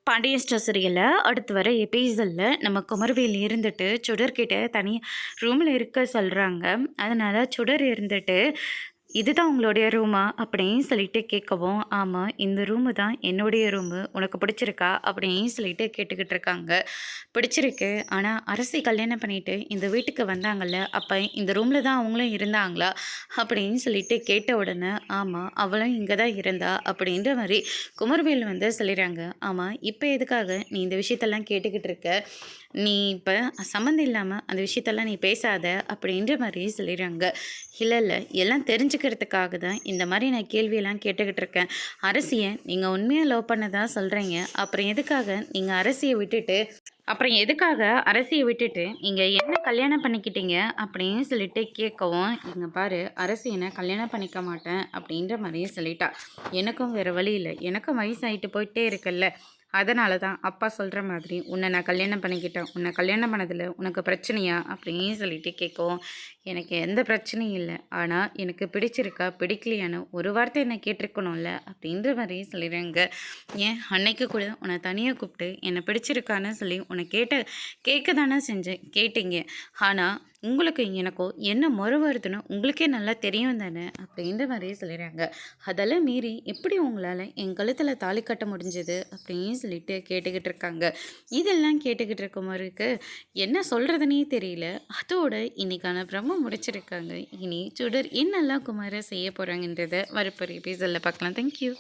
Pandian store சீரியல்ல அடுத்து வர எபிசோட்ல நம்ம குமரவேல் இருந்துட்டு சுடர்கிட்ட தனி ரூமில் இருக்க சொல்கிறாங்க. அதனால் சுடர் இருந்துட்டு இதுதான் உங்களுடைய ரூமா அப்படின்னு சொல்லிட்டு கேட்கவும், ஆமாம் இந்த ரூமு தான் என்னுடைய ரூமு, உனக்கு பிடிச்சிருக்கா அப்படின்னு சொல்லிட்டு கேட்டுக்கிட்டு இருக்காங்க. பிடிச்சிருக்கு, ஆனால் அரசி கல்யாணம் பண்ணிட்டு இந்த வீட்டுக்கு வந்தாங்கல்ல, அப்போ இந்த ரூமில் தான் அவங்களும் இருந்தாங்களா அப்படின்னு சொல்லிட்டு கேட்ட உடனே, ஆமாம் அவளும் இங்கே தான் இருந்தா அப்படின்ற மாதிரி குமரவேல் வந்து சொல்லிடுறாங்க. ஆமாம் இப்போ எதுக்காக நீ இந்த விஷயத்தெல்லாம் கேட்டுக்கிட்டு இருக்க, நீ இப்போ சம்மந்தம் இல்லாமல் அந்த விஷயத்தெல்லாம் நீ பேசாத அப்படின்ற மாதிரி சொல்லிடுறாங்க. இல்லை இல்லை, எல்லாம் தெரிஞ்சுக்கிறதுக்காக தான் இந்த மாதிரி நான் கேள்வியெல்லாம் கேட்டுக்கிட்டு இருக்கேன். அரசியை நீங்கள் உண்மையாக லவ் பண்ணதா சொல்கிறீங்க, அப்புறம் எதுக்காக அரசியை விட்டுட்டு நீங்கள் என்ன கல்யாணம் பண்ணிக்கிட்டீங்க அப்படின்னு சொல்லிட்டு கேட்கவும், இங்கே பாரு அரசி என்ன கல்யாணம் பண்ணிக்க மாட்டேன் அப்படின்ற மாதிரியே சொல்லிட்டா. எனக்கும் வேறு வழி இல்லை, எனக்கும் வயசாகிட்டு போயிட்டே இருக்குல்ல, அதனால தான் அப்பா சொல்கிற மாதிரி உன்னை நான் கல்யாணம் பண்ணிக்கிட்டேன். உன்னை கல்யாணம் பண்ணதில் உனக்கு பிரச்சனையா அப்படின்னு சொல்லிட்டு கேட்கவும், எனக்கு எந்த பிரச்சனையும் இல்லை, ஆனால் எனக்கு பிடிச்சிருக்கா பிடிக்கலையான்னு ஒரு வார்த்தை என்னை கேட்டிருக்கணும்ல அப்படின்ற மாதிரி சொல்லிடுறாங்க. ஏன் அன்னைக்கு கூட உன்னை தனியாக கூப்பிட்டு என்னை பிடிச்சிருக்கான்னு சொல்லி உன்னை கேட்க தானே செஞ்சேன், கேட்டீங்க. ஆனால் உங்களுக்கு எனக்கோ என்ன முறை வருதுன்னு உங்களுக்கே நல்லா தெரியும் தானே அப்படின்ற மாதிரியே சொல்லிடுறாங்க. அதெல்லாம் மீறி எப்படி உங்களால் என் கழுத்தில் தாலி கட்ட முடிஞ்சது அப்படின்னு சொல்லிட்டு கேட்டுக்கிட்டு இருக்காங்க. இதெல்லாம் கேட்டுக்கிட்டு இருக்கும்போதுக்கு என்ன சொல்கிறதுனே தெரியல. அதோட இன்னைக்கான பிரம்ம முடிச்சிருக்காங்க. இனி சுடர் என்னெல்லாம் குமார செய்ய போகிறாங்கன்றதை வரப்போகிற எபிசோடில் பார்க்கலாம். தேங்க்யூ.